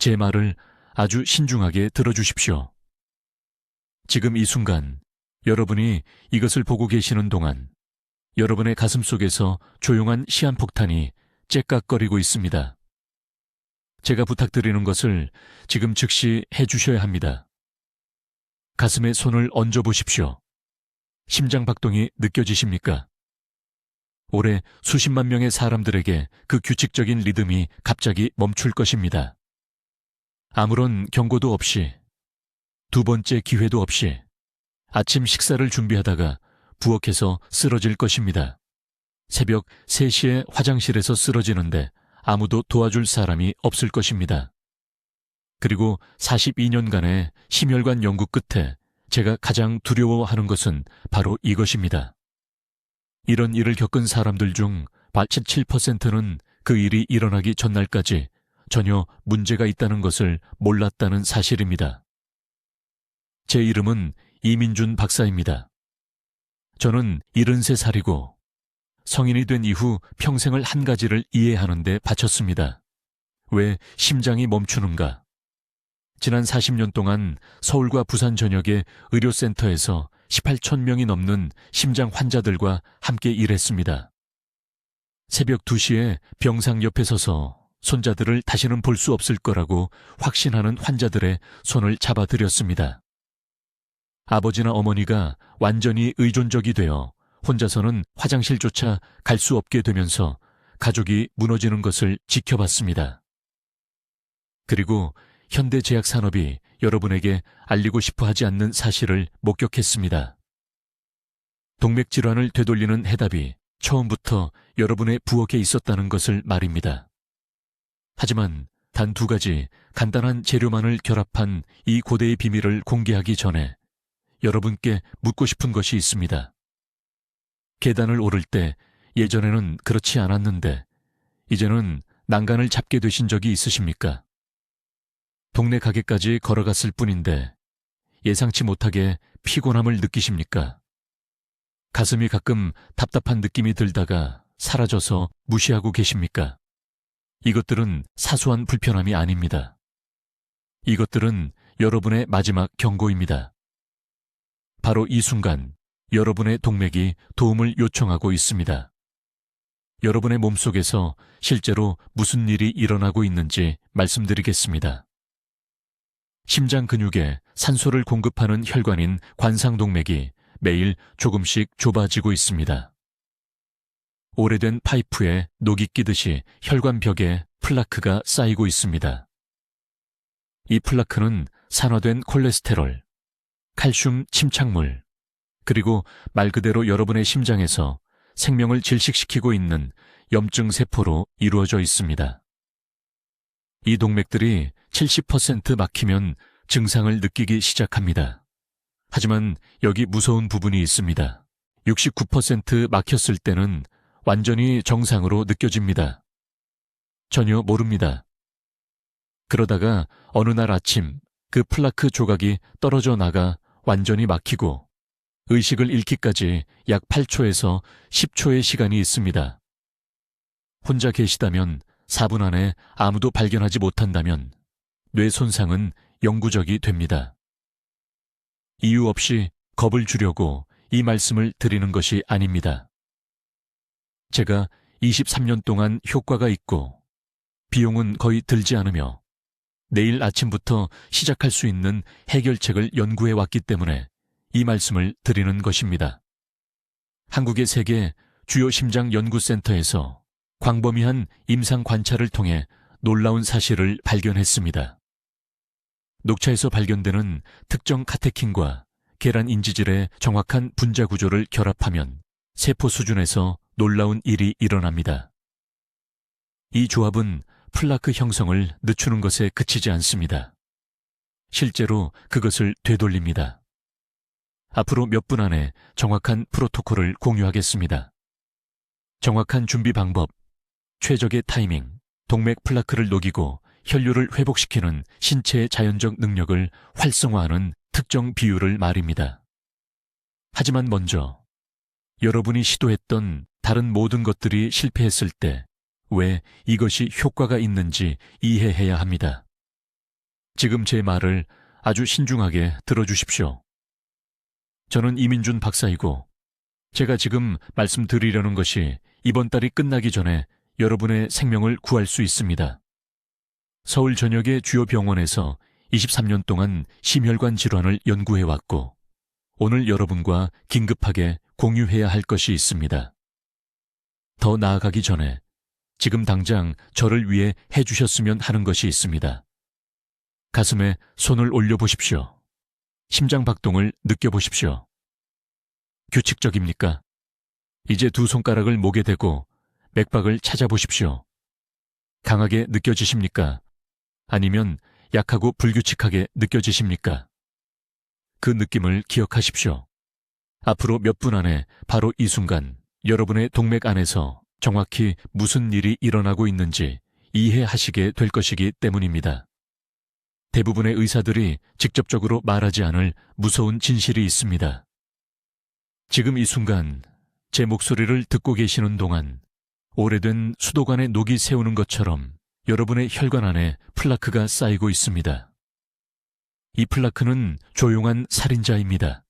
제 말을 아주 신중하게 들어주십시오. 지금 이 순간 여러분이 이것을 보고 계시는 동안 여러분의 가슴 속에서 조용한 시한폭탄이 째깍거리고 있습니다. 제가 부탁드리는 것을 지금 즉시 해주셔야 합니다. 가슴에 손을 얹어 보십시오. 심장 박동이 느껴지십니까? 올해 수십만 명의 사람들에게 그 규칙적인 리듬이 갑자기 멈출 것입니다. 아무런 경고도 없이, 두 번째 기회도 없이 아침 식사를 준비하다가 부엌에서 쓰러질 것입니다. 새벽 3시에 화장실에서 쓰러지는데 아무도 도와줄 사람이 없을 것입니다. 그리고 42년간의 심혈관 연구 끝에 제가 가장 두려워하는 것은 바로 이것입니다. 이런 일을 겪은 사람들 중 87%는 그 일이 일어나기 전날까지 전혀 문제가 있다는 것을 몰랐다는 사실입니다. 제 이름은 이민준 박사입니다. 저는 73살이고 성인이 된 이후 평생을 한 가지를 이해하는 데 바쳤습니다. 왜 심장이 멈추는가? 지난 40년 동안 서울과 부산 전역의 의료센터에서 18천 명이 넘는 심장 환자들과 함께 일했습니다. 새벽 2시에 병상 옆에 서서 손자들을 다시는 볼 수 없을 거라고 확신하는 환자들의 손을 잡아드렸습니다. 아버지나 어머니가 완전히 의존적이 되어 혼자서는 화장실조차 갈 수 없게 되면서 가족이 무너지는 것을 지켜봤습니다. 그리고 현대제약산업이 여러분에게 알리고 싶어 하지 않는 사실을 목격했습니다. 동맥질환을 되돌리는 해답이 처음부터 여러분의 부엌에 있었다는 것을 말입니다. 하지만 단 2가지 간단한 재료만을 결합한 이 고대의 비밀을 공개하기 전에 여러분께 묻고 싶은 것이 있습니다. 계단을 오를 때 예전에는 그렇지 않았는데 이제는 난간을 잡게 되신 적이 있으십니까? 동네 가게까지 걸어갔을 뿐인데 예상치 못하게 피곤함을 느끼십니까? 가슴이 가끔 답답한 느낌이 들다가 사라져서 무시하고 계십니까? 이것들은 사소한 불편함이 아닙니다. 이것들은 여러분의 마지막 경고입니다. 바로 이 순간 여러분의 동맥이 도움을 요청하고 있습니다. 여러분의 몸속에서 실제로 무슨 일이 일어나고 있는지 말씀드리겠습니다. 심장 근육에 산소를 공급하는 혈관인 관상동맥이 매일 조금씩 좁아지고 있습니다. 오래된 파이프에 녹이 끼듯이 혈관벽에 플라크가 쌓이고 있습니다. 이 플라크는 산화된 콜레스테롤, 칼슘 침착물, 그리고 말 그대로 여러분의 심장에서 생명을 질식시키고 있는 염증 세포로 이루어져 있습니다. 이 동맥들이 70% 막히면 증상을 느끼기 시작합니다. 하지만 여기 무서운 부분이 있습니다. 69% 막혔을 때는 완전히 정상으로 느껴집니다. 전혀 모릅니다. 그러다가 어느 날 아침 그 플라크 조각이 떨어져 나가 완전히 막히고 의식을 잃기까지 약 8초에서 10초의 시간이 있습니다. 혼자 계시다면 4분 안에 아무도 발견하지 못한다면 뇌 손상은 영구적이 됩니다. 이유 없이 겁을 주려고 이 말씀을 드리는 것이 아닙니다. 제가 23년 동안 효과가 있고 비용은 거의 들지 않으며 내일 아침부터 시작할 수 있는 해결책을 연구해 왔기 때문에 이 말씀을 드리는 것입니다. 한국의 3개 주요 심장 연구센터에서 광범위한 임상 관찰을 통해 놀라운 사실을 발견했습니다. 녹차에서 발견되는 특정 카테킨과 계란 인지질의 정확한 분자 구조를 결합하면 세포 수준에서 놀라운 일이 일어납니다. 이 조합은 플라크 형성을 늦추는 것에 그치지 않습니다. 실제로 그것을 되돌립니다. 앞으로 몇 분 안에 정확한 프로토콜을 공유하겠습니다. 정확한 준비 방법, 최적의 타이밍, 동맥 플라크를 녹이고 혈류를 회복시키는 신체의 자연적 능력을 활성화하는 특정 비율을 말입니다. 하지만 먼저 여러분이 시도했던 다른 모든 것들이 실패했을 때 왜 이것이 효과가 있는지 이해해야 합니다. 지금 제 말을 아주 신중하게 들어주십시오. 저는 이민준 박사이고 제가 지금 말씀드리려는 것이 이번 달이 끝나기 전에 여러분의 생명을 구할 수 있습니다. 서울 전역의 주요 병원에서 23년 동안 심혈관 질환을 연구해왔고 오늘 여러분과 긴급하게 공유해야 할 것이 있습니다. 더 나아가기 전에 지금 당장 저를 위해 해주셨으면 하는 것이 있습니다. 가슴에 손을 올려보십시오. 심장 박동을 느껴보십시오. 규칙적입니까? 이제 두 손가락을 목에 대고 맥박을 찾아보십시오. 강하게 느껴지십니까? 아니면 약하고 불규칙하게 느껴지십니까? 그 느낌을 기억하십시오. 앞으로 몇 분 안에 바로 이 순간 여러분의 동맥 안에서 정확히 무슨 일이 일어나고 있는지 이해하시게 될 것이기 때문입니다. 대부분의 의사들이 직접적으로 말하지 않을 무서운 진실이 있습니다. 지금 이 순간 제 목소리를 듣고 계시는 동안 오래된 수도관에 녹이 새우는 것처럼 여러분의 혈관 안에 플라크가 쌓이고 있습니다. 이 플라크는 조용한 살인자입니다.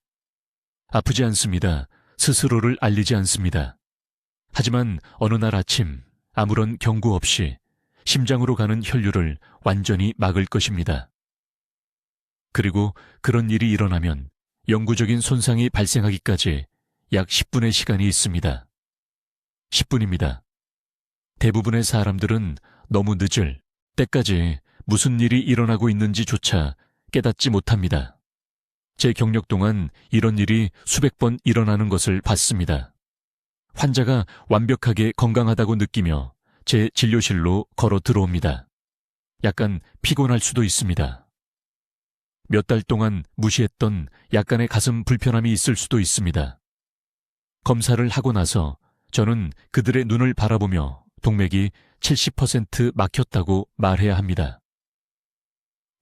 아프지 않습니다. 스스로를 알리지 않습니다. 하지만 어느 날 아침 아무런 경고 없이 심장으로 가는 혈류를 완전히 막을 것입니다. 그리고 그런 일이 일어나면 영구적인 손상이 발생하기까지 약 10분의 시간이 있습니다. 10분입니다. 대부분의 사람들은 너무 늦을 때까지 무슨 일이 일어나고 있는지조차 깨닫지 못합니다. 제 경력 동안 이런 일이 수백 번 일어나는 것을 봤습니다. 환자가 완벽하게 건강하다고 느끼며 제 진료실로 걸어 들어옵니다. 약간 피곤할 수도 있습니다. 몇 달 동안 무시했던 약간의 가슴 불편함이 있을 수도 있습니다. 검사를 하고 나서 저는 그들의 눈을 바라보며 동맥이 70% 막혔다고 말해야 합니다.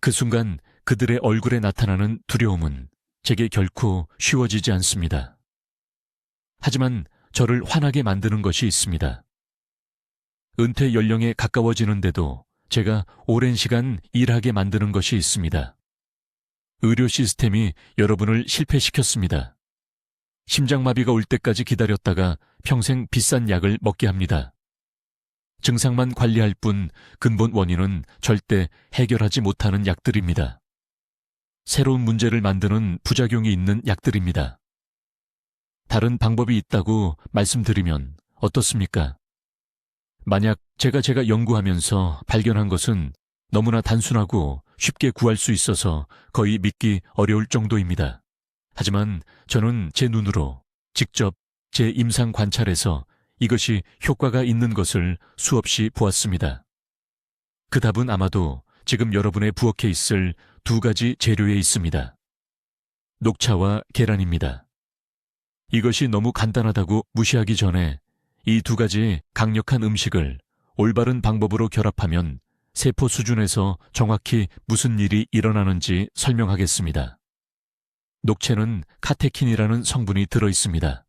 그 순간 그들의 얼굴에 나타나는 두려움은 제게 결코 쉬워지지 않습니다. 하지만 저를 화나게 만드는 것이 있습니다. 은퇴 연령에 가까워지는데도 제가 오랜 시간 일하게 만드는 것이 있습니다. 의료 시스템이 여러분을 실패시켰습니다. 심장마비가 올 때까지 기다렸다가 평생 비싼 약을 먹게 합니다. 증상만 관리할 뿐 근본 원인은 절대 해결하지 못하는 약들입니다. 새로운 문제를 만드는 부작용이 있는 약들입니다. 다른 방법이 있다고 말씀드리면 어떻습니까? 만약 제가 연구하면서 발견한 것은 너무나 단순하고 쉽게 구할 수 있어서 거의 믿기 어려울 정도입니다. 하지만 저는 제 눈으로 직접 제 임상 관찰에서 이것이 효과가 있는 것을 수없이 보았습니다. 그 답은 아마도 지금 여러분의 부엌에 있을 두 가지 재료에 있습니다. 녹차와 계란입니다. 이것이 너무 간단하다고 무시하기 전에 이 두 가지 강력한 음식을 올바른 방법으로 결합하면 세포 수준에서 정확히 무슨 일이 일어나는지 설명하겠습니다. 녹채는 카테킨이라는 성분이 들어 있습니다.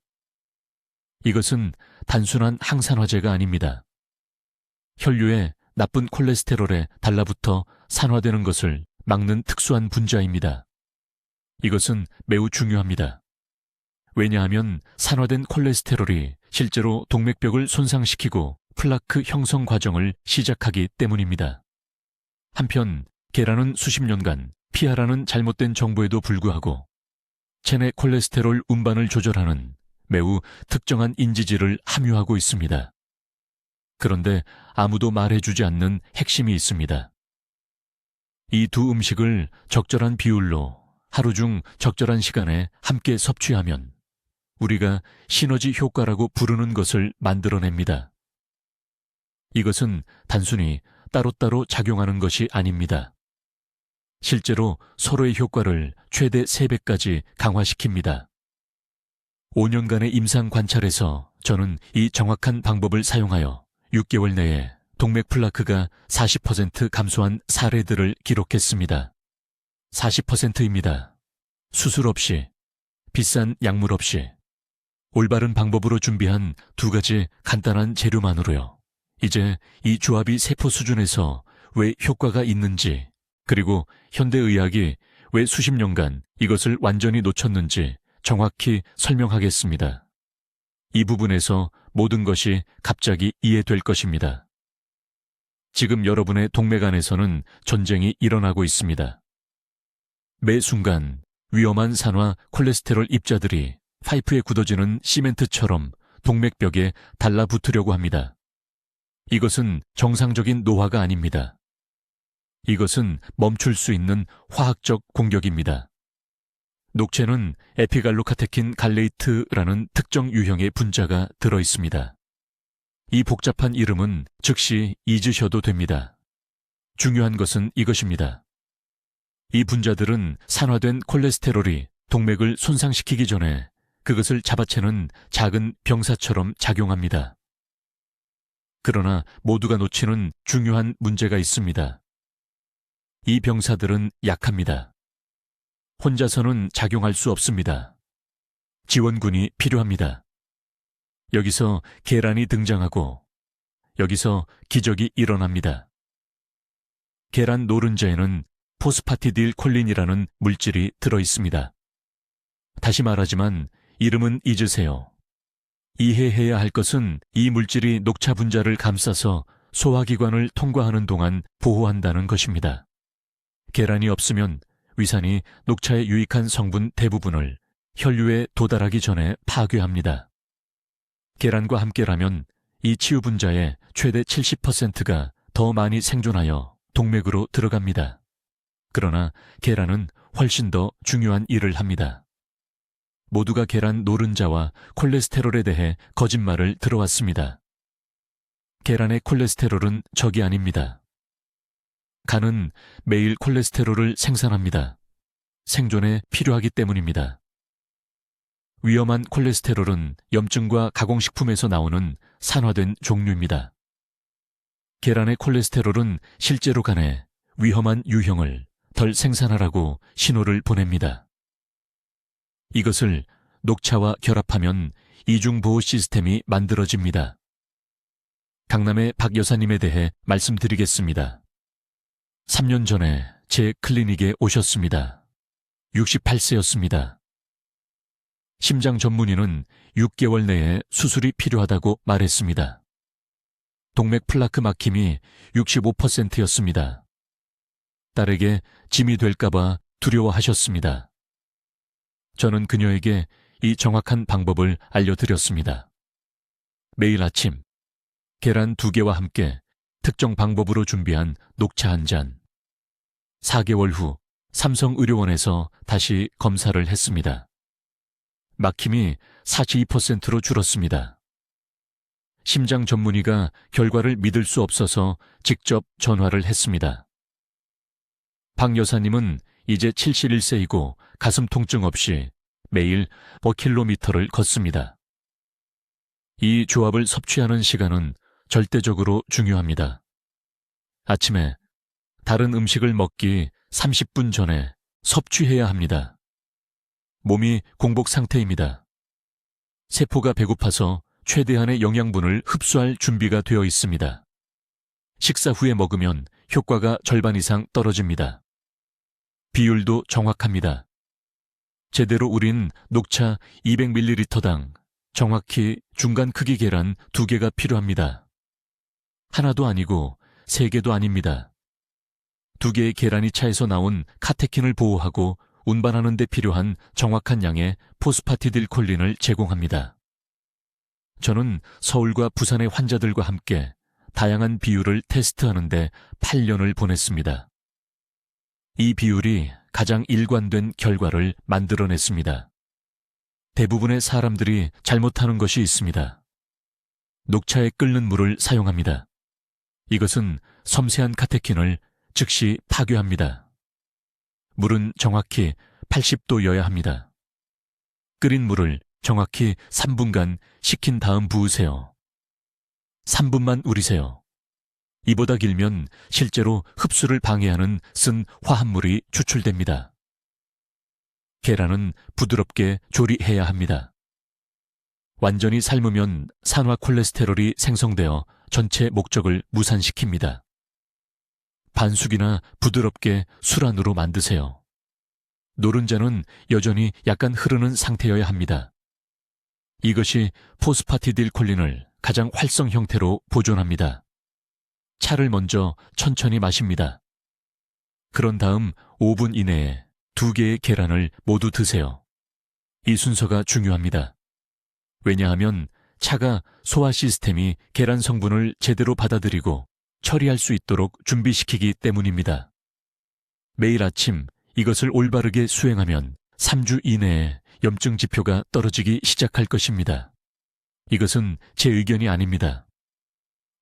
이것은 단순한 항산화제가 아닙니다. 혈류에 나쁜 콜레스테롤에 달라붙어 산화되는 것을 막는 특수한 분자입니다. 이것은 매우 중요합니다. 왜냐하면 산화된 콜레스테롤이 실제로 동맥벽을 손상시키고 플라크 형성 과정을 시작하기 때문입니다. 한편 계란은 수십 년간 피하라는 잘못된 정보에도 불구하고 체내 콜레스테롤 운반을 조절하는 매우 특정한 인지질을 함유하고 있습니다. 그런데 아무도 말해주지 않는 핵심이 있습니다. 이 두 음식을 적절한 비율로 하루 중 적절한 시간에 함께 섭취하면 우리가 시너지 효과라고 부르는 것을 만들어냅니다. 이것은 단순히 따로따로 작용하는 것이 아닙니다. 실제로 서로의 효과를 최대 3배까지 강화시킵니다. 5년간의 임상 관찰에서 저는 이 정확한 방법을 사용하여 6개월 내에 동맥 플라크가 40% 감소한 사례들을 기록했습니다. 40%입니다. 수술 없이, 비싼 약물 없이, 올바른 방법으로 준비한 두 가지 간단한 재료만으로요. 이제 이 조합이 세포 수준에서 왜 효과가 있는지 그리고 현대의학이 왜 수십 년간 이것을 완전히 놓쳤는지 정확히 설명하겠습니다. 이 부분에서 모든 것이 갑자기 이해될 것입니다. 지금 여러분의 동맥 안에서는 전쟁이 일어나고 있습니다. 매 순간 위험한 산화 콜레스테롤 입자들이 파이프에 굳어지는 시멘트처럼 동맥벽에 달라붙으려고 합니다. 이것은 정상적인 노화가 아닙니다. 이것은 멈출 수 있는 화학적 공격입니다. 녹체는 에피갈로카테킨 갈레이트라는 특정 유형의 분자가 들어 있습니다. 이 복잡한 이름은 즉시 잊으셔도 됩니다. 중요한 것은 이것입니다. 이 분자들은 산화된 콜레스테롤이 동맥을 손상시키기 전에 그것을 잡아채는 작은 병사처럼 작용합니다. 그러나 모두가 놓치는 중요한 문제가 있습니다. 이 병사들은 약합니다. 혼자서는 작용할 수 없습니다. 지원군이 필요합니다. 여기서 계란이 등장하고 여기서 기적이 일어납니다. 계란 노른자에는 포스파티딜 콜린이라는 물질이 들어 있습니다. 다시 말하지만 이름은 잊으세요. 이해해야 할 것은 이 물질이 녹차 분자를 감싸서 소화기관을 통과하는 동안 보호한다는 것입니다. 계란이 없으면 위산이 녹차의 유익한 성분 대부분을 혈류에 도달하기 전에 파괴합니다. 계란과 함께라면 이 치유 분자의 최대 70%가 더 많이 생존하여 동맥으로 들어갑니다. 그러나 계란은 훨씬 더 중요한 일을 합니다. 모두가 계란 노른자와 콜레스테롤에 대해 거짓말을 들어왔습니다. 계란의 콜레스테롤은 적이 아닙니다. 간은 매일 콜레스테롤을 생산합니다. 생존에 필요하기 때문입니다. 위험한 콜레스테롤은 염증과 가공식품에서 나오는 산화된 종류입니다. 계란의 콜레스테롤은 실제로 간에 위험한 유형을 덜 생산하라고 신호를 보냅니다. 이것을 녹차와 결합하면 이중보호 시스템이 만들어집니다. 강남의 박 여사님에 대해 말씀드리겠습니다. 3년 전에 제 클리닉에 오셨습니다. 68세였습니다. 심장 전문의는 6개월 내에 수술이 필요하다고 말했습니다. 동맥 플라크 막힘이 65%였습니다. 딸에게 짐이 될까봐 두려워하셨습니다. 저는 그녀에게 이 정확한 방법을 알려드렸습니다. 매일 아침 계란 2개와 함께 특정 방법으로 준비한 녹차 한 잔. 4개월 후 삼성의료원에서 다시 검사를 했습니다. 막힘이 42%로 줄었습니다. 심장 전문의가 결과를 믿을 수 없어서 직접 전화를 했습니다. 박 여사님은 이제 71세이고 가슴 통증 없이 매일 5km를 걷습니다. 이 조합을 섭취하는 시간은 절대적으로 중요합니다. 아침에 다른 음식을 먹기 30분 전에 섭취해야 합니다. 몸이 공복 상태입니다. 세포가 배고파서 최대한의 영양분을 흡수할 준비가 되어 있습니다. 식사 후에 먹으면 효과가 절반 이상 떨어집니다. 비율도 정확합니다. 제대로 우린 녹차 200ml당 정확히 중간 크기 계란 2개가 필요합니다. 하나도 아니고 3개도 아닙니다. 2개의 계란이 차에서 나온 카테킨을 보호하고 운반하는 데 필요한 정확한 양의 포스파티딜콜린을 제공합니다. 저는 서울과 부산의 환자들과 함께 다양한 비율을 테스트하는 데 8년을 보냈습니다. 이 비율이 가장 일관된 결과를 만들어냈습니다. 대부분의 사람들이 잘못하는 것이 있습니다. 녹차에 끓는 물을 사용합니다. 이것은 섬세한 카테킨을 즉시 파괴합니다. 물은 정확히 80도여야 합니다. 끓인 물을 정확히 3분간 식힌 다음 부으세요. 3분만 우리세요. 이보다 길면 실제로 흡수를 방해하는 쓴 화합물이 추출됩니다. 계란은 부드럽게 조리해야 합니다. 완전히 삶으면 산화 콜레스테롤이 생성되어 전체 목적을 무산시킵니다. 반숙이나 부드럽게 술 안으로 만드세요. 노른자는 여전히 약간 흐르는 상태여야 합니다. 이것이 포스파티딜콜린을 가장 활성 형태로 보존합니다. 차를 먼저 천천히 마십니다. 그런 다음 5분 이내에 2개의 계란을 모두 드세요. 이 순서가 중요합니다. 왜냐하면 차가 소화 시스템이 계란 성분을 제대로 받아들이고 처리할 수 있도록 준비시키기 때문입니다. 매일 아침 이것을 올바르게 수행하면 3주 이내에 염증 지표가 떨어지기 시작할 것입니다. 이것은 제 의견이 아닙니다.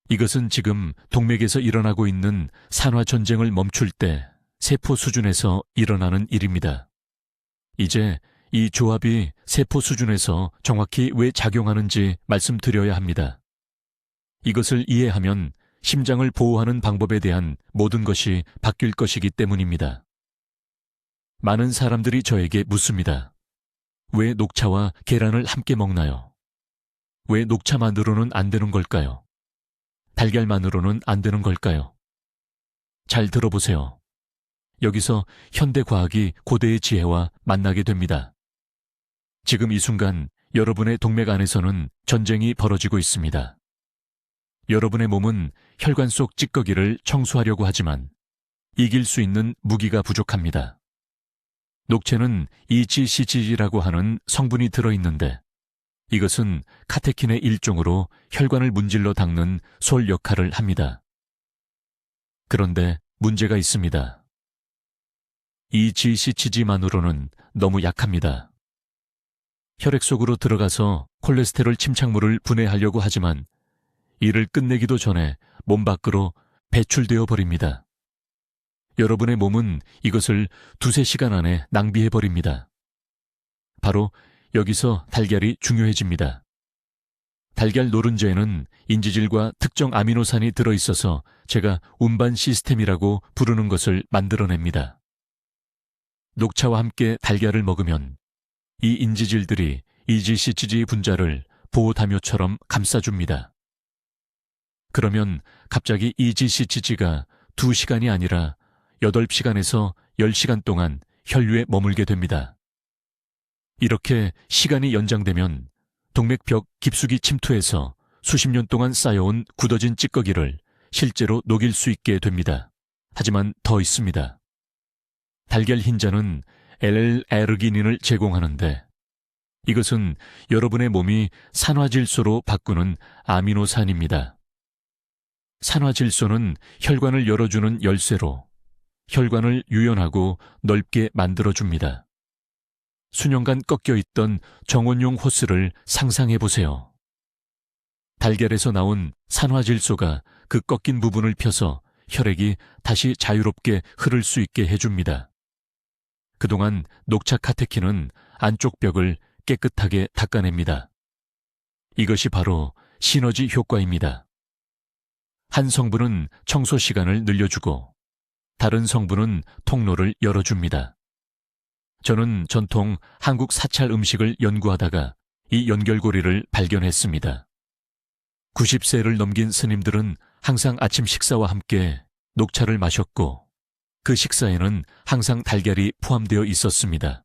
이것은 지금 동맥에서 일어나고 있는 산화 전쟁을 멈출 때 세포 수준에서 일어나는 일입니다. 이제 이 조합이 세포 수준에서 정확히 왜 작용하는지 말씀드려야 합니다. 이것을 이해하면 심장을 보호하는 방법에 대한 모든 것이 바뀔 것이기 때문입니다. 많은 사람들이 저에게 묻습니다. 왜 녹차와 계란을 함께 먹나요? 왜 녹차만으로는 안 되는 걸까요? 달걀만으로는 안 되는 걸까요? 잘 들어보세요. 여기서 현대 과학이 고대의 지혜와 만나게 됩니다. 지금 이 순간 여러분의 동맥 안에서는 전쟁이 벌어지고 있습니다. 여러분의 몸은 혈관 속 찌꺼기를 청소하려고 하지만 이길 수 있는 무기가 부족합니다. 녹채는 EGCG라고 하는 성분이 들어있는데 이것은 카테킨의 일종으로 혈관을 문질러 닦는 솔 역할을 합니다. 그런데 문제가 있습니다. EGCG만으로는 너무 약합니다. 혈액 속으로 들어가서 콜레스테롤 침착물을 분해하려고 하지만 이를 끝내기도 전에 몸 밖으로 배출되어 버립니다. 여러분의 몸은 이것을 2~3시간 안에 낭비해버립니다. 바로 여기서 달걀이 중요해집니다. 달걀 노른자에는 인지질과 특정 아미노산이 들어있어서 제가 운반 시스템이라고 부르는 것을 만들어냅니다. 녹차와 함께 달걀을 먹으면 이 인지질들이 EGCG 분자를 보호담요처럼 감싸줍니다. 그러면 갑자기 EGCG가 2시간이 아니라 8시간에서 10시간 동안 혈류에 머물게 됩니다. 이렇게 시간이 연장되면 동맥벽 깊숙이 침투해서 수십 년 동안 쌓여온 굳어진 찌꺼기를 실제로 녹일 수 있게 됩니다. 하지만 더 있습니다. 달걀 흰자는 L-아르기닌을 제공하는데 이것은 여러분의 몸이 산화질소로 바꾸는 아미노산입니다. 산화질소는 혈관을 열어주는 열쇠로 혈관을 유연하고 넓게 만들어줍니다. 수년간 꺾여있던 정원용 호스를 상상해보세요. 달걀에서 나온 산화질소가 그 꺾인 부분을 펴서 혈액이 다시 자유롭게 흐를 수 있게 해줍니다. 그동안 녹차 카테킨은 안쪽 벽을 깨끗하게 닦아냅니다. 이것이 바로 시너지 효과입니다. 한 성분은 청소 시간을 늘려주고 다른 성분은 통로를 열어줍니다. 저는 전통 한국 사찰 음식을 연구하다가 이 연결고리를 발견했습니다. 90세를 넘긴 스님들은 항상 아침 식사와 함께 녹차를 마셨고 그 식사에는 항상 달걀이 포함되어 있었습니다.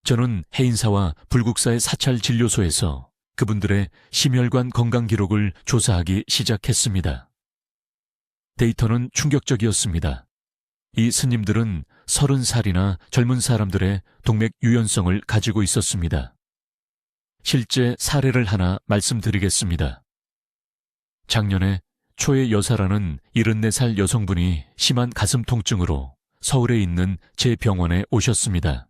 저는 해인사와 불국사의 사찰 진료소에서 그분들의 심혈관 건강 기록을 조사하기 시작했습니다. 데이터는 충격적이었습니다. 이 스님들은 30살이나 젊은 사람들의 동맥 유연성을 가지고 있었습니다. 실제 사례를 하나 말씀드리겠습니다. 작년에 초의 여사라는 74살 여성분이 심한 가슴 통증으로 서울에 있는 제 병원에 오셨습니다.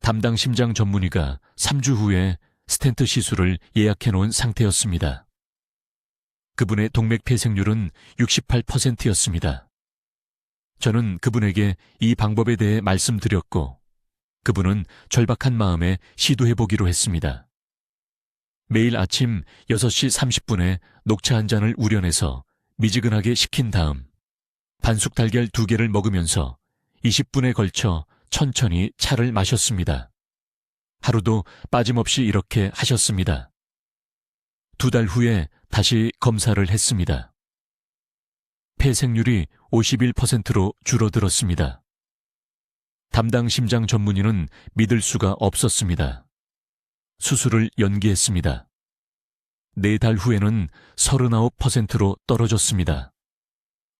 담당 심장 전문의가 3주 후에 스텐트 시술을 예약해 놓은 상태였습니다. 그분의 동맥 폐색률은 68%였습니다. 저는 그분에게 이 방법에 대해 말씀드렸고 그분은 절박한 마음에 시도해보기로 했습니다. 매일 아침 6시 30분에 녹차 한 잔을 우려내서 미지근하게 식힌 다음 반숙 달걀 2개를 먹으면서 20분에 걸쳐 천천히 차를 마셨습니다. 하루도 빠짐없이 이렇게 하셨습니다. 2달 후에 다시 검사를 했습니다. 폐생률이 51%로 줄어들었습니다. 담당 심장 전문의는 믿을 수가 없었습니다. 수술을 연기했습니다. 4달 후에는 39%로 떨어졌습니다.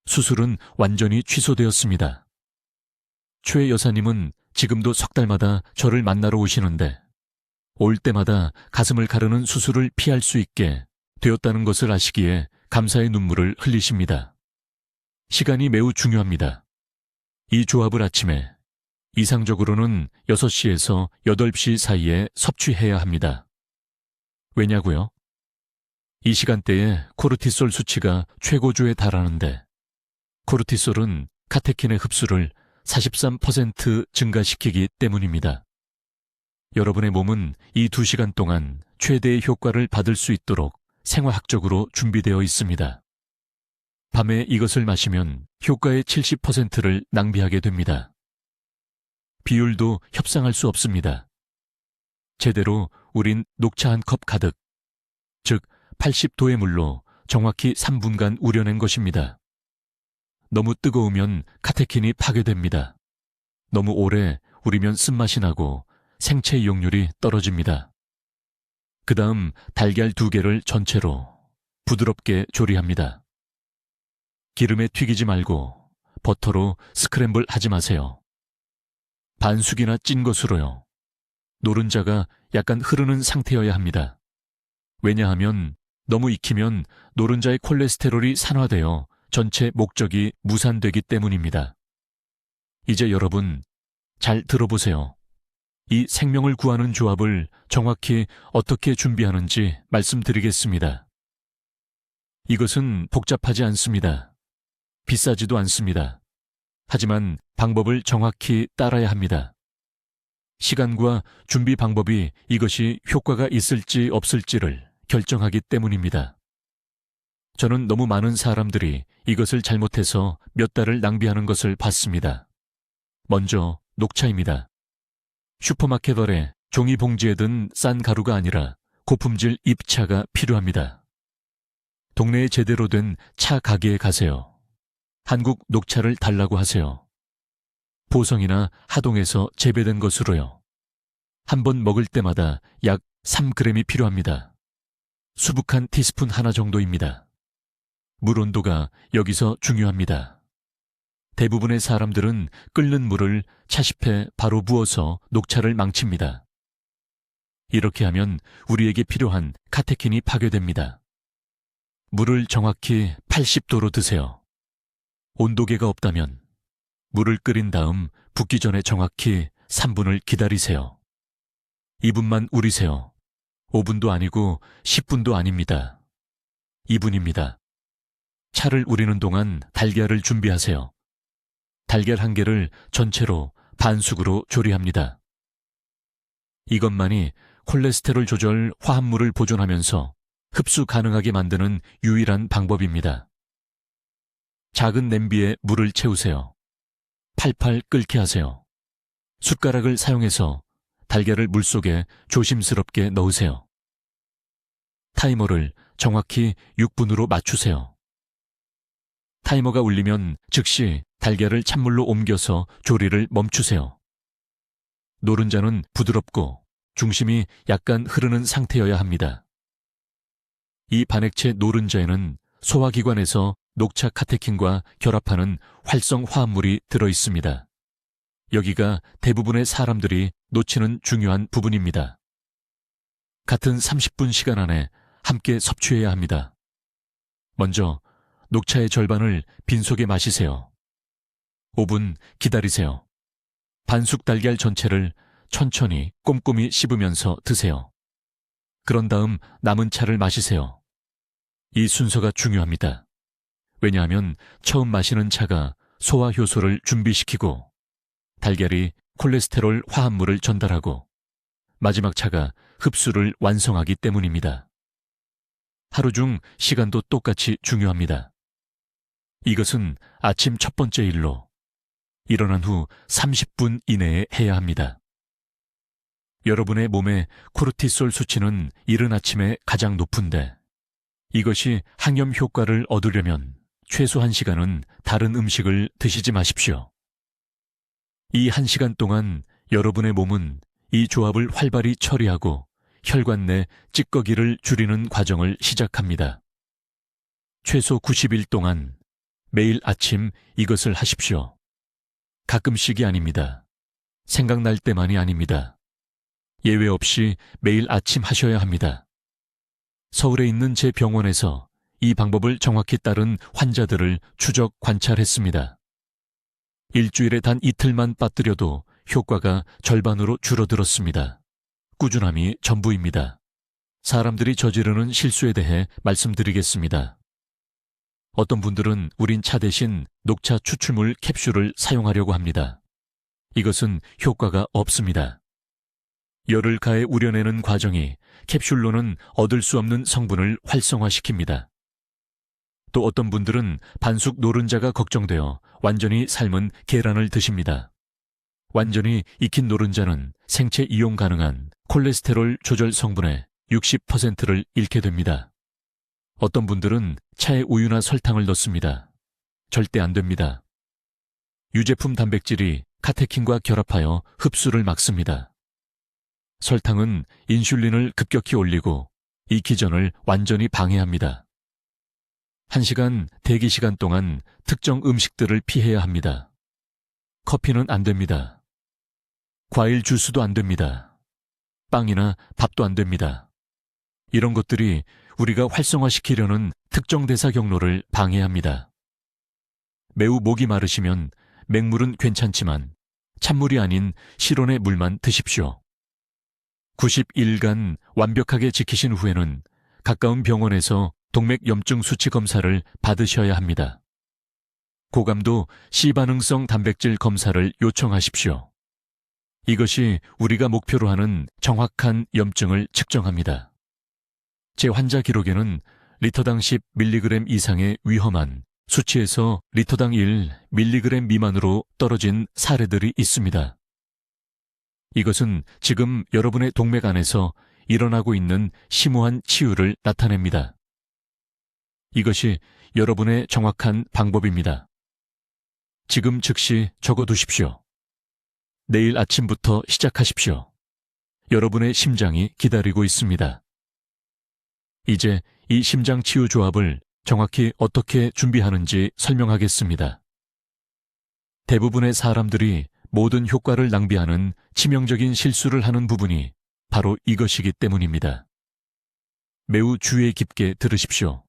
수술은 완전히 취소되었습니다. 최 여사님은 지금도 석 달마다 저를 만나러 오시는데 올 때마다 가슴을 가르는 수술을 피할 수 있게 되었다는 것을 아시기에 감사의 눈물을 흘리십니다. 시간이 매우 중요합니다. 이 조합을 아침에 이상적으로는 6시에서 8시 사이에 섭취해야 합니다. 왜냐고요? 이 시간대에 코르티솔 수치가 최고조에 달하는데 코르티솔은 카테킨의 흡수를 43% 증가시키기 때문입니다. 여러분의 몸은 이 2시간 동안 최대의 효과를 받을 수 있도록 생화학적으로 준비되어 있습니다. 밤에 이것을 마시면 효과의 70%를 낭비하게 됩니다. 비율도 협상할 수 없습니다. 제대로 우린 녹차 한 컵 가득, 즉 80도의 물로 정확히 3분간 우려낸 것입니다. 너무 뜨거우면 카테킨이 파괴됩니다. 너무 오래 우리면 쓴맛이 나고 생체 이용률이 떨어집니다. 그 다음 달걀 2개를 전체로 부드럽게 조리합니다. 기름에 튀기지 말고 버터로 스크램블 하지 마세요. 반숙이나 찐 것으로요. 노른자가 약간 흐르는 상태여야 합니다. 왜냐하면 너무 익히면 노른자의 콜레스테롤이 산화되어 전체 목적이 무산되기 때문입니다. 이제 여러분 잘 들어보세요. 이 생명을 구하는 조합을 정확히 어떻게 준비하는지 말씀드리겠습니다. 이것은 복잡하지 않습니다. 비싸지도 않습니다. 하지만 방법을 정확히 따라야 합니다. 시간과 준비 방법이 이것이 효과가 있을지 없을지를 결정하기 때문입니다. 저는 너무 많은 사람들이 이것을 잘못해서 몇 달을 낭비하는 것을 봤습니다. 먼저 녹차입니다. 슈퍼마켓 아래 종이 봉지에 든 싼 가루가 아니라 고품질 잎차가 필요합니다. 동네에 제대로 된 차 가게에 가세요. 한국 녹차를 달라고 하세요. 보성이나 하동에서 재배된 것으로요. 한 번 먹을 때마다 약 3g이 필요합니다. 수북한 티스푼 하나 정도입니다. 물 온도가 여기서 중요합니다. 대부분의 사람들은 끓는 물을 차십해 바로 부어서 녹차를 망칩니다. 이렇게 하면 우리에게 필요한 카테킨이 파괴됩니다. 물을 정확히 80도로 드세요. 온도계가 없다면 물을 끓인 다음 붓기 전에 정확히 3분을 기다리세요. 2분만 우리세요. 5분도 아니고 10분도 아닙니다. 2분입니다. 차를 우리는 동안 달걀을 준비하세요. 달걀 1개를 전체로 반숙으로 조리합니다. 이것만이 콜레스테롤 조절 화합물을 보존하면서 흡수 가능하게 만드는 유일한 방법입니다. 작은 냄비에 물을 채우세요. 팔팔 끓게 하세요. 숟가락을 사용해서 달걀을 물속에 조심스럽게 넣으세요. 타이머를 정확히 6분으로 맞추세요. 타이머가 울리면 즉시 달걀을 찬물로 옮겨서 조리를 멈추세요. 노른자는 부드럽고 중심이 약간 흐르는 상태여야 합니다. 이 반액체 노른자에는 소화기관에서 녹차 카테킨과 결합하는 활성 화합물이 들어있습니다. 여기가 대부분의 사람들이 놓치는 중요한 부분입니다. 같은 30분 시간 안에 함께 섭취해야 합니다. 먼저 녹차의 절반을 빈속에 마시세요. 5분 기다리세요. 반숙 달걀 전체를 천천히 꼼꼼히 씹으면서 드세요. 그런 다음 남은 차를 마시세요. 이 순서가 중요합니다. 왜냐하면 처음 마시는 차가 소화 효소를 준비시키고 달걀이 콜레스테롤 화합물을 전달하고 마지막 차가 흡수를 완성하기 때문입니다. 하루 중 시간도 똑같이 중요합니다. 이것은 아침 첫 번째 일로 일어난 후 30분 이내에 해야 합니다. 여러분의 몸의 코르티솔 수치는 이른 아침에 가장 높은데 이것이 항염 효과를 얻으려면 최소 1시간은 다른 음식을 드시지 마십시오. 이 1시간 동안 여러분의 몸은 이 조합을 활발히 처리하고 혈관 내 찌꺼기를 줄이는 과정을 시작합니다. 최소 90일 동안 매일 아침 이것을 하십시오. 가끔씩이 아닙니다. 생각날 때만이 아닙니다. 예외 없이 매일 아침 하셔야 합니다. 서울에 있는 제 병원에서 이 방법을 정확히 따른 환자들을 추적 관찰했습니다. 일주일에 단 이틀만 빠뜨려도 효과가 절반으로 줄어들었습니다. 꾸준함이 전부입니다. 사람들이 저지르는 실수에 대해 말씀드리겠습니다. 어떤 분들은 우린 차 대신 녹차 추출물 캡슐을 사용하려고 합니다. 이것은 효과가 없습니다. 열을 가해 우려내는 과정이 캡슐로는 얻을 수 없는 성분을 활성화시킵니다. 또 어떤 분들은 반숙 노른자가 걱정되어 완전히 삶은 계란을 드십니다. 완전히 익힌 노른자는 생체 이용 가능한 콜레스테롤 조절 성분의 60%를 잃게 됩니다. 어떤 분들은 차에 우유나 설탕을 넣습니다. 절대 안 됩니다. 유제품 단백질이 카테킨과 결합하여 흡수를 막습니다. 설탕은 인슐린을 급격히 올리고 익히 전을 완전히 방해합니다. 1시간 대기 시간 동안 특정 음식들을 피해야 합니다. 커피는 안 됩니다. 과일 주스도 안 됩니다. 빵이나 밥도 안 됩니다. 이런 것들이 우리가 활성화시키려는 특정 대사 경로를 방해합니다. 매우 목이 마르시면 맹물은 괜찮지만 찬물이 아닌 실온의 물만 드십시오. 90일간 완벽하게 지키신 후에는 가까운 병원에서 동맥염증 수치 검사를 받으셔야 합니다. 고감도 C반응성 단백질 검사를 요청하십시오. 이것이 우리가 목표로 하는 정확한 염증을 측정합니다. 제 환자 기록에는 리터당 10mg 이상의 위험한 수치에서 리터당 1mg 미만으로 떨어진 사례들이 있습니다. 이것은 지금 여러분의 동맥 안에서 일어나고 있는 심오한 치유를 나타냅니다. 이것이 여러분의 정확한 방법입니다. 지금 즉시 적어두십시오. 내일 아침부터 시작하십시오. 여러분의 심장이 기다리고 있습니다. 이제 이 심장 치유 조합을 정확히 어떻게 준비하는지 설명하겠습니다. 대부분의 사람들이 모든 효과를 낭비하는 치명적인 실수를 하는 부분이 바로 이것이기 때문입니다. 매우 주의 깊게 들으십시오.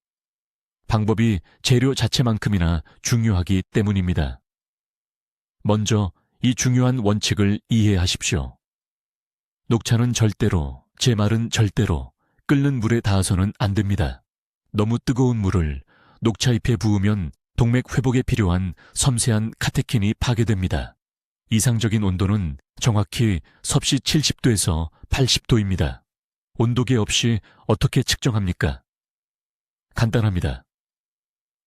방법이 재료 자체만큼이나 중요하기 때문입니다. 먼저 이 중요한 원칙을 이해하십시오. 녹차는 절대로, 제 말은 절대로 끓는 물에 닿아서는 안 됩니다. 너무 뜨거운 물을 녹차잎에 부으면 동맥 회복에 필요한 섬세한 카테킨이 파괴됩니다. 이상적인 온도는 정확히 섭씨 70도에서 80도입니다. 온도계 없이 어떻게 측정합니까? 간단합니다.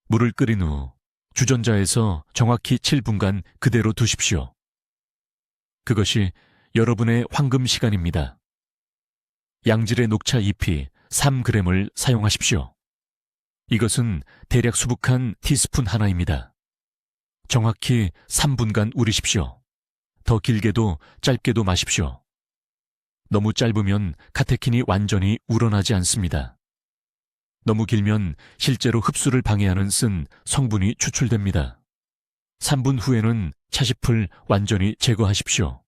물을 끓인 후 주전자에서 정확히 7분간 그대로 두십시오. 그것이 여러분의 황금 시간입니다. 양질의 녹차 잎이 3g을 사용하십시오. 이것은 대략 수북한 티스푼 하나입니다. 정확히 3분간 우리십시오. 더 길게도 짧게도 마십시오. 너무 짧으면 카테킨이 완전히 우러나지 않습니다. 너무 길면 실제로 흡수를 방해하는 쓴 성분이 추출됩니다. 3분 후에는 차잎을 완전히 제거하십시오.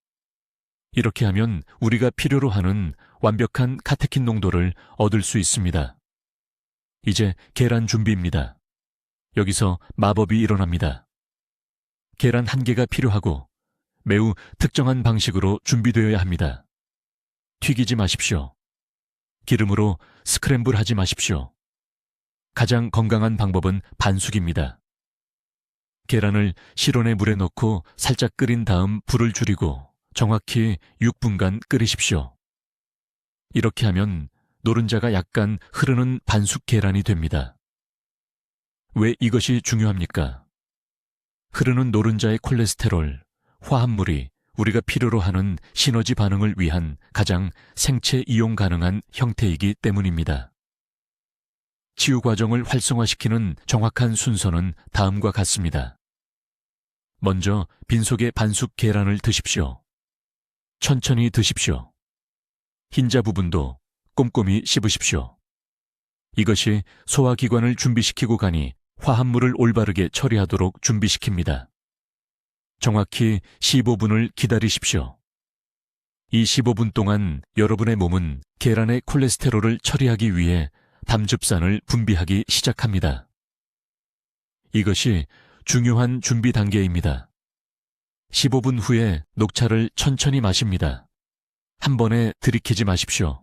이렇게 하면 우리가 필요로 하는 완벽한 카테킨 농도를 얻을 수 있습니다. 이제 계란 준비입니다. 여기서 마법이 일어납니다. 계란 1개가 필요하고 매우 특정한 방식으로 준비되어야 합니다. 튀기지 마십시오. 기름으로 스크램블 하지 마십시오. 가장 건강한 방법은 반숙입니다. 계란을 실온의 물에 넣고 살짝 끓인 다음 불을 줄이고 정확히 6분간 끓이십시오. 이렇게 하면 노른자가 약간 흐르는 반숙 계란이 됩니다. 왜 이것이 중요합니까? 흐르는 노른자의 콜레스테롤, 화합물이 우리가 필요로 하는 시너지 반응을 위한 가장 생체 이용 가능한 형태이기 때문입니다. 치유 과정을 활성화시키는 정확한 순서는 다음과 같습니다. 먼저 빈속에 반숙 계란을 드십시오. 천천히 드십시오. 흰자 부분도 꼼꼼히 씹으십시오. 이것이 소화기관을 준비시키고 가니 화합물을 올바르게 처리하도록 준비시킵니다. 정확히 15분을 기다리십시오. 이 15분 동안 여러분의 몸은 계란의 콜레스테롤을 처리하기 위해 담즙산을 분비하기 시작합니다. 이것이 중요한 준비 단계입니다. 15분 후에 녹차를 천천히 마십니다. 한 번에 들이키지 마십시오.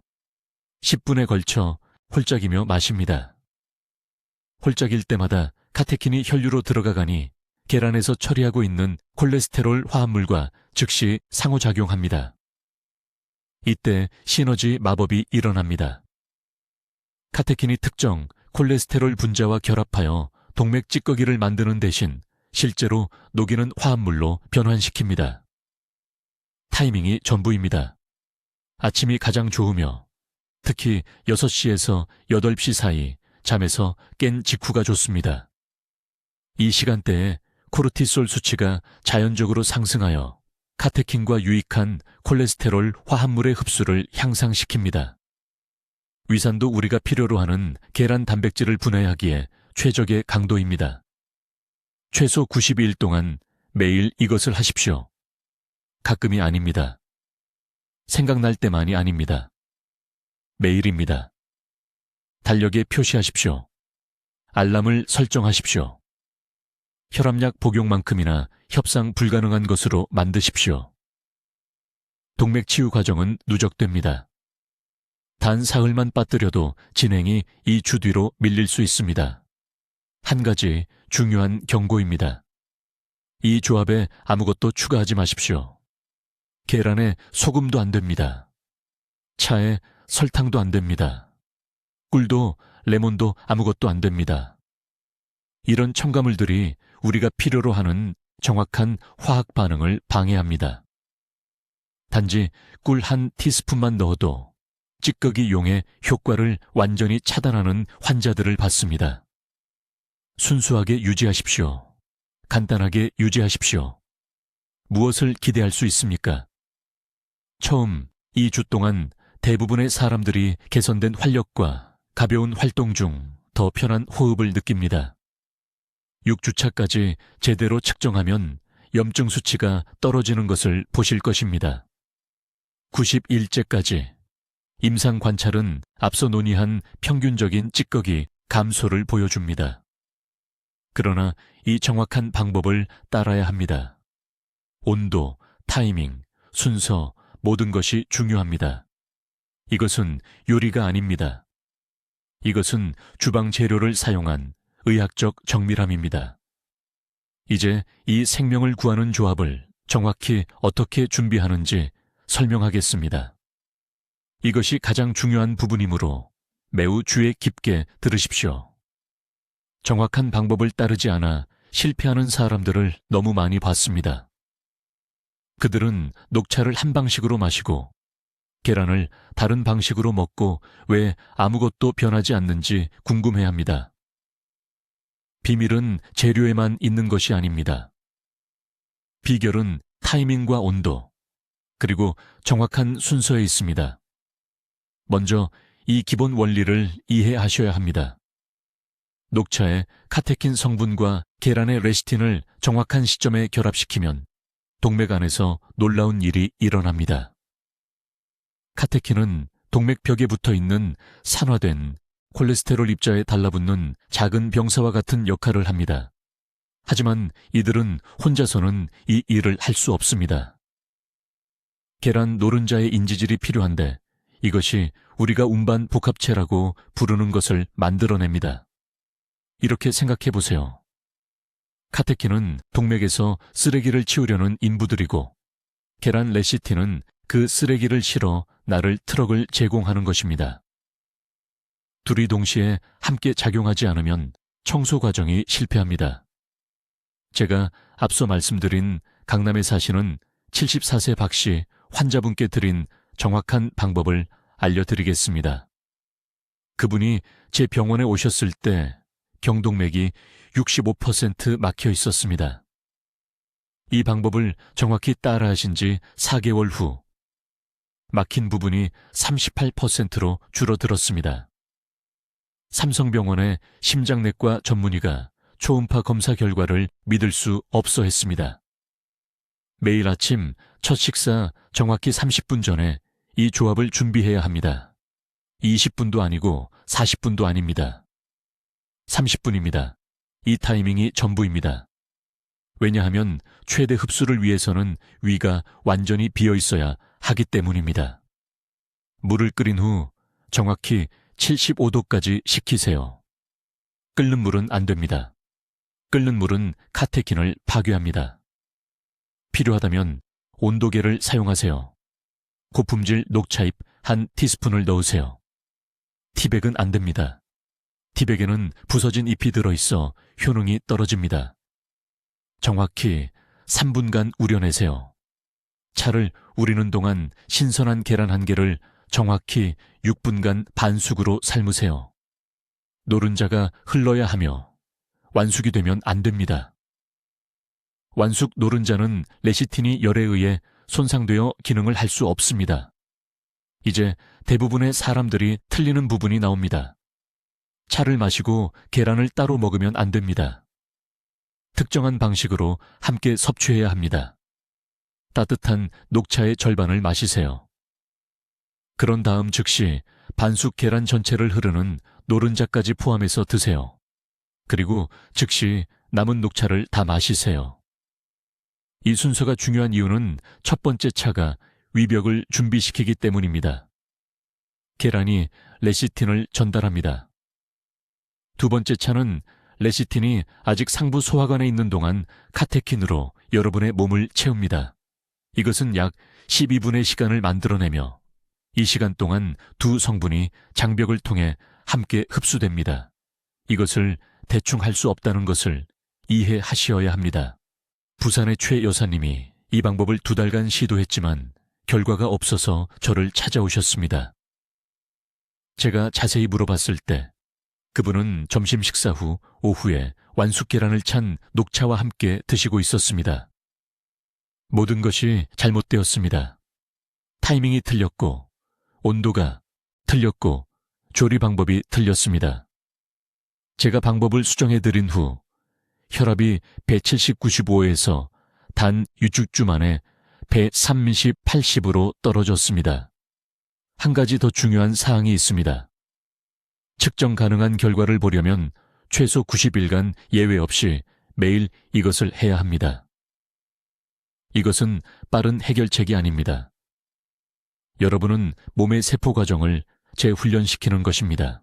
10분에 걸쳐 홀짝이며 마십니다. 홀짝일 때마다 카테킨이 혈류로 들어가가니 계란에서 처리하고 있는 콜레스테롤 화합물과 즉시 상호작용합니다. 이때 시너지 마법이 일어납니다. 카테킨이 특정 콜레스테롤 분자와 결합하여 동맥 찌꺼기를 만드는 대신 실제로 녹이는 화합물로 변환시킵니다. 타이밍이 전부입니다. 아침이 가장 좋으며 특히 6시에서 8시 사이 잠에서 깬 직후가 좋습니다. 이 시간대에 코르티솔 수치가 자연적으로 상승하여 카테킨과 유익한 콜레스테롤 화합물의 흡수를 향상시킵니다. 위산도 우리가 필요로 하는 계란 단백질을 분해하기에 최적의 강도입니다. 최소 92일 동안 매일 이것을 하십시오. 가끔이 아닙니다. 생각날 때만이 아닙니다. 매일입니다. 달력에 표시하십시오. 알람을 설정하십시오. 혈압약 복용만큼이나 협상 불가능한 것으로 만드십시오. 동맥 치유 과정은 누적됩니다. 단 사흘만 빠뜨려도 진행이 2주 뒤로 밀릴 수 있습니다. 한 가지 중요한 경고입니다. 이 조합에 아무것도 추가하지 마십시오. 계란에 소금도 안 됩니다. 차에 설탕도 안 됩니다. 꿀도 레몬도 아무것도 안 됩니다. 이런 첨가물들이 우리가 필요로 하는 정확한 화학 반응을 방해합니다. 단지 꿀 한 티스푼만 넣어도 찌꺼기 용의 효과를 완전히 차단하는 환자들을 봤습니다. 순수하게 유지하십시오. 간단하게 유지하십시오. 무엇을 기대할 수 있습니까? 처음 2주 동안 대부분의 사람들이 개선된 활력과 가벼운 활동 중 더 편한 호흡을 느낍니다. 6주차까지 제대로 측정하면 염증 수치가 떨어지는 것을 보실 것입니다. 90일째까지 임상 관찰은 앞서 논의한 평균적인 찌꺼기 감소를 보여줍니다. 그러나 이 정확한 방법을 따라야 합니다. 온도, 타이밍, 순서, 모든 것이 중요합니다. 이것은 요리가 아닙니다. 이것은 주방 재료를 사용한 의학적 정밀함입니다. 이제 이 생명을 구하는 조합을 정확히 어떻게 준비하는지 설명하겠습니다. 이것이 가장 중요한 부분이므로 매우 주의 깊게 들으십시오. 정확한 방법을 따르지 않아 실패하는 사람들을 너무 많이 봤습니다. 그들은 녹차를 한 방식으로 마시고 계란을 다른 방식으로 먹고 왜 아무것도 변하지 않는지 궁금해합니다. 비밀은 재료에만 있는 것이 아닙니다. 비결은 타이밍과 온도, 그리고 정확한 순서에 있습니다. 먼저 이 기본 원리를 이해하셔야 합니다. 녹차의 카테킨 성분과 계란의 레시틴을 정확한 시점에 결합시키면 동맥 안에서 놀라운 일이 일어납니다. 카테킨은 동맥벽에 붙어있는 산화된 콜레스테롤 입자에 달라붙는 작은 병사와 같은 역할을 합니다. 하지만 이들은 혼자서는 이 일을 할 수 없습니다. 계란 노른자의 인지질이 필요한데 이것이 우리가 운반 복합체라고 부르는 것을 만들어냅니다. 이렇게 생각해 보세요. 카테킨은 동맥에서 쓰레기를 치우려는 인부들이고 계란 레시틴은 그 쓰레기를 실어 나를 트럭을 제공하는 것입니다. 둘이 동시에 함께 작용하지 않으면 청소 과정이 실패합니다. 제가 앞서 말씀드린 강남에 사시는 74세 박 씨 환자분께 드린 정확한 방법을 알려드리겠습니다. 그분이 제 병원에 오셨을 때 경동맥이 65% 막혀 있었습니다. 이 방법을 정확히 따라 하신 지 4개월 후 막힌 부분이 38%로 줄어들었습니다. 삼성병원의 심장내과 전문의가 초음파 검사 결과를 믿을 수 없어 했습니다. 매일 아침 첫 식사 정확히 30분 전에 이 조합을 준비해야 합니다. 20분도 아니고 40분도 아닙니다. 30분입니다. 이 타이밍이 전부입니다. 왜냐하면 최대 흡수를 위해서는 위가 완전히 비어 있어야 하기 때문입니다. 물을 끓인 후 정확히 75도까지 식히세요. 끓는 물은 안 됩니다. 끓는 물은 카테킨을 파괴합니다. 필요하다면 온도계를 사용하세요. 고품질 녹차잎 한 티스푼을 넣으세요. 티백은 안 됩니다. 티백에는 부서진 잎이 들어있어 효능이 떨어집니다. 정확히 3분간 우려내세요. 차를 우리는 동안 신선한 계란 1개를 정확히 6분간 반숙으로 삶으세요. 노른자가 흘러야 하며 완숙이 되면 안 됩니다. 완숙 노른자는 레시틴이 열에 의해 손상되어 기능을 할 수 없습니다. 이제 대부분의 사람들이 틀리는 부분이 나옵니다. 차를 마시고 계란을 따로 먹으면 안 됩니다. 특정한 방식으로 함께 섭취해야 합니다. 따뜻한 녹차의 절반을 마시세요. 그런 다음 즉시 반숙 계란 전체를 흐르는 노른자까지 포함해서 드세요. 그리고 즉시 남은 녹차를 다 마시세요. 이 순서가 중요한 이유는 첫 번째 차가 위벽을 준비시키기 때문입니다. 계란이 레시틴을 전달합니다. 두 번째 차는 레시틴이 아직 상부 소화관에 있는 동안 카테킨으로 여러분의 몸을 채웁니다. 이것은 약 12분의 시간을 만들어내며 이 시간 동안 두 성분이 장벽을 통해 함께 흡수됩니다. 이것을 대충 할 수 없다는 것을 이해하셔야 합니다. 부산의 최 여사님이 이 방법을 2달간 시도했지만 결과가 없어서 저를 찾아오셨습니다. 제가 자세히 물어봤을 때 그분은 점심 식사 후 오후에 완숙 계란을 찬 녹차와 함께 드시고 있었습니다. 모든 것이 잘못되었습니다. 타이밍이 틀렸고 온도가 틀렸고 조리 방법이 틀렸습니다. 제가 방법을 수정해드린 후 혈압이 170/95에서 단 6주 만에 130/80으로 떨어졌습니다. 한 가지 더 중요한 사항이 있습니다. 측정 가능한 결과를 보려면 최소 90일간 예외 없이 매일 이것을 해야 합니다. 이것은 빠른 해결책이 아닙니다. 여러분은 몸의 세포 과정을 재훈련시키는 것입니다.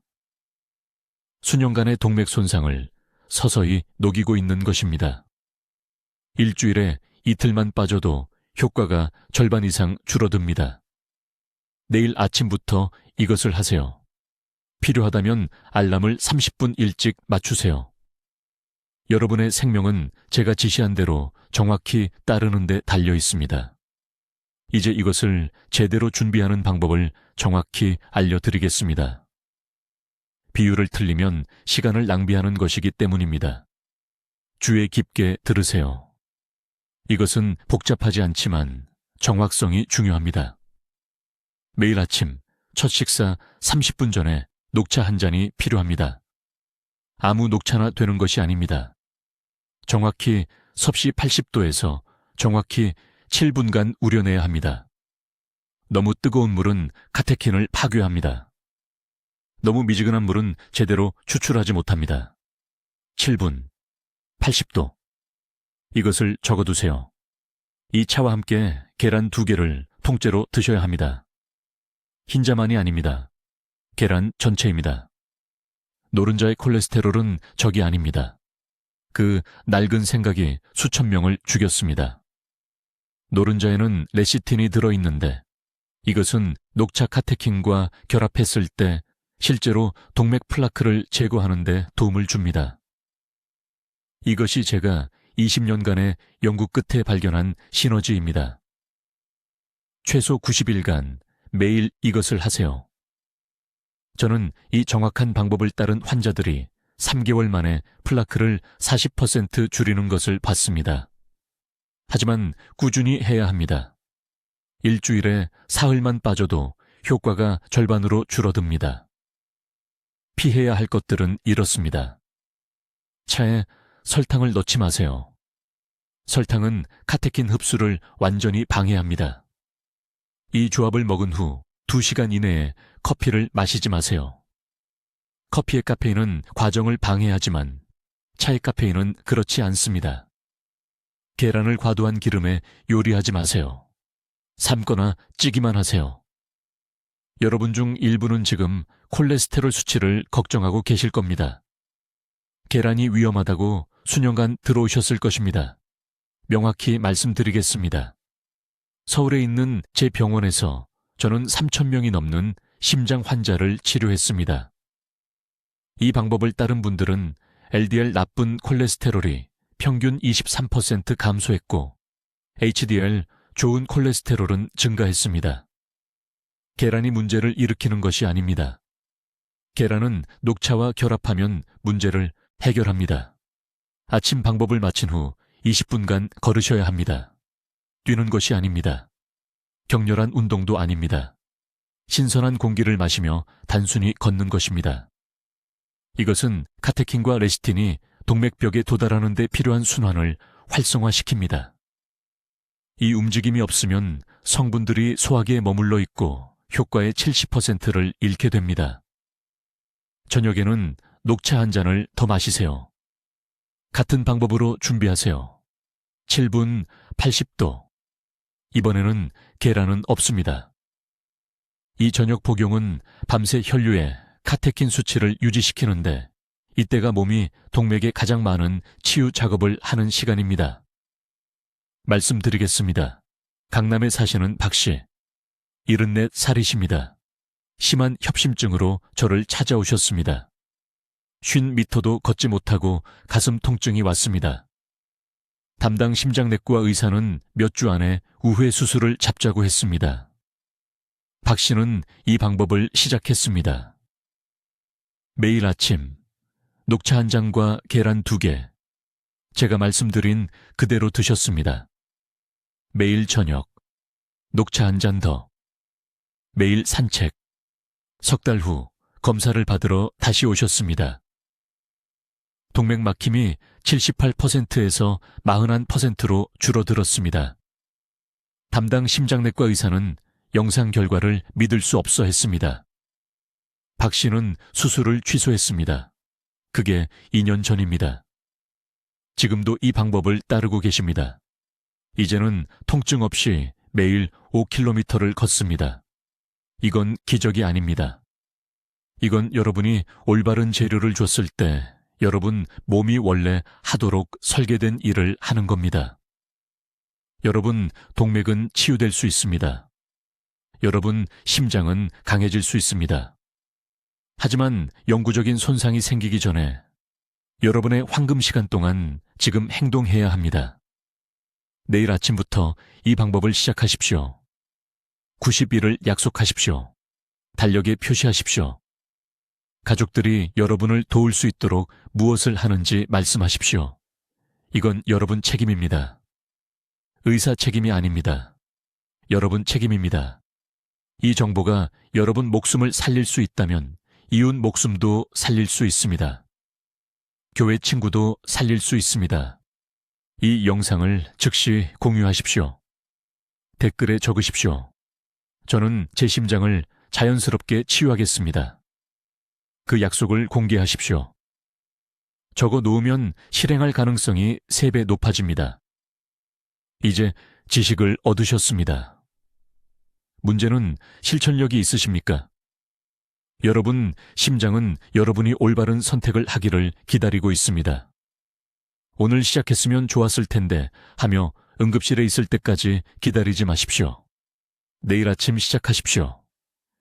수년간의 동맥 손상을 서서히 녹이고 있는 것입니다. 일주일에 이틀만 빠져도 효과가 절반 이상 줄어듭니다. 내일 아침부터 이것을 하세요. 필요하다면 알람을 30분 일찍 맞추세요. 여러분의 생명은 제가 지시한 대로 정확히 따르는 데 달려 있습니다. 이제 이것을 제대로 준비하는 방법을 정확히 알려드리겠습니다. 비율을 틀리면 시간을 낭비하는 것이기 때문입니다. 주의 깊게 들으세요. 이것은 복잡하지 않지만 정확성이 중요합니다. 매일 아침 첫 식사 30분 전에 녹차 한 잔이 필요합니다. 아무 녹차나 되는 것이 아닙니다. 정확히 섭씨 80도에서 정확히 7분간 우려내야 합니다. 너무 뜨거운 물은 카테킨을 파괴합니다. 너무 미지근한 물은 제대로 추출하지 못합니다. 7분, 80도. 이것을 적어두세요. 이 차와 함께 계란 2개를 통째로 드셔야 합니다. 흰자만이 아닙니다. 계란 전체입니다. 노른자의 콜레스테롤은 적이 아닙니다. 그 낡은 생각이 수천 명을 죽였습니다. 노른자에는 레시틴이 들어있는데 이것은 녹차 카테킨과 결합했을 때 실제로 동맥 플라크를 제거하는 데 도움을 줍니다. 이것이 제가 20년간의 연구 끝에 발견한 시너지입니다. 최소 90일간 매일 이것을 하세요. 저는 이 정확한 방법을 따른 환자들이 3개월 만에 플라크를 40% 줄이는 것을 봤습니다. 하지만 꾸준히 해야 합니다. 일주일에 사흘만 빠져도 효과가 절반으로 줄어듭니다. 피해야 할 것들은 이렇습니다. 차에 설탕을 넣지 마세요. 설탕은 카테킨 흡수를 완전히 방해합니다. 이 조합을 먹은 후 2시간 이내에 커피를 마시지 마세요. 커피의 카페인은 과정을 방해하지만 차의 카페인은 그렇지 않습니다. 계란을 과도한 기름에 요리하지 마세요. 삶거나 찌기만 하세요. 여러분 중 일부는 지금 콜레스테롤 수치를 걱정하고 계실 겁니다. 계란이 위험하다고 수년간 들어오셨을 것입니다. 명확히 말씀드리겠습니다. 서울에 있는 제 병원에서 저는 3,000명이 넘는 심장 환자를 치료했습니다. 이 방법을 따른 분들은 LDL 나쁜 콜레스테롤이 평균 23% 감소했고 HDL 좋은 콜레스테롤은 증가했습니다. 계란이 문제를 일으키는 것이 아닙니다. 계란은 녹차와 결합하면 문제를 해결합니다. 아침 방법을 마친 후 20분간 걸으셔야 합니다. 뛰는 것이 아닙니다. 격렬한 운동도 아닙니다. 신선한 공기를 마시며 단순히 걷는 것입니다. 이것은 카테킨과 레시틴이 동맥벽에 도달하는 데 필요한 순환을 활성화시킵니다. 이 움직임이 없으면 성분들이 소화기에 머물러 있고 효과의 70%를 잃게 됩니다. 저녁에는 녹차 한 잔을 더 마시세요. 같은 방법으로 준비하세요. 7분 80도. 이번에는 계란은 없습니다. 이 저녁 복용은 밤새 혈류에 카테킨 수치를 유지시키는데 이때가 몸이 동맥에 가장 많은 치유 작업을 하는 시간입니다. 말씀드리겠습니다. 강남에 사시는 박씨, 74살이십니다. 심한 협심증으로 저를 찾아오셨습니다. 50m도 걷지 못하고 가슴 통증이 왔습니다. 담당 심장내과 의사는 몇 주 안에 우회 수술을 잡자고 했습니다. 박 씨는 이 방법을 시작했습니다. 매일 아침 녹차 한 잔과 계란 2개, 제가 말씀드린 그대로 드셨습니다. 매일 저녁 녹차 한 잔 더, 매일 산책, 석 달 후 검사를 받으러 다시 오셨습니다. 동맥 막힘이 78%에서 41%로 줄어들었습니다. 담당 심장내과 의사는 영상 결과를 믿을 수 없어 했습니다. 박 씨는 수술을 취소했습니다. 그게 2년 전입니다. 지금도 이 방법을 따르고 계십니다. 이제는 통증 없이 매일 5km를 걷습니다. 이건 기적이 아닙니다. 이건 여러분이 올바른 재료를 줬을 때 여러분 몸이 원래 하도록 설계된 일을 하는 겁니다. 여러분 동맥은 치유될 수 있습니다. 여러분 심장은 강해질 수 있습니다. 하지만 영구적인 손상이 생기기 전에 여러분의 황금 시간 동안 지금 행동해야 합니다. 내일 아침부터 이 방법을 시작하십시오. 90일을 약속하십시오. 달력에 표시하십시오. 가족들이 여러분을 도울 수 있도록 무엇을 하는지 말씀하십시오. 이건 여러분 책임입니다. 의사 책임이 아닙니다. 여러분 책임입니다. 이 정보가 여러분 목숨을 살릴 수 있다면 이웃 목숨도 살릴 수 있습니다. 교회 친구도 살릴 수 있습니다. 이 영상을 즉시 공유하십시오. 댓글에 적으십시오. 저는 제 심장을 자연스럽게 치유하겠습니다. 그 약속을 공개하십시오. 적어 놓으면 실행할 가능성이 3배 높아집니다. 이제 지식을 얻으셨습니다. 문제는 실천력이 있으십니까? 여러분 심장은 여러분이 올바른 선택을 하기를 기다리고 있습니다. 오늘 시작했으면 좋았을 텐데 하며 응급실에 있을 때까지 기다리지 마십시오. 내일 아침 시작하십시오.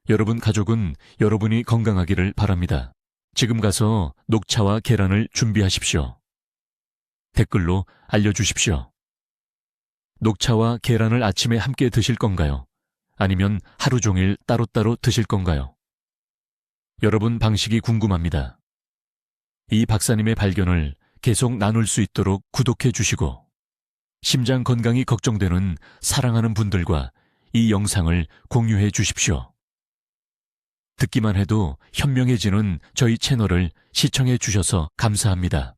여러분 가족은 여러분이 건강하기를 바랍니다. 지금 가서 녹차와 계란을 준비하십시오. 댓글로 알려주십시오. 녹차와 계란을 아침에 함께 드실 건가요? 아니면 하루 종일 따로따로 드실 건가요? 여러분 방식이 궁금합니다. 이 박사님의 발견을 계속 나눌 수 있도록 구독해 주시고, 심장 건강이 걱정되는 사랑하는 분들과 이 영상을 공유해 주십시오. 듣기만 해도 현명해지는 저희 채널을 시청해 주셔서 감사합니다.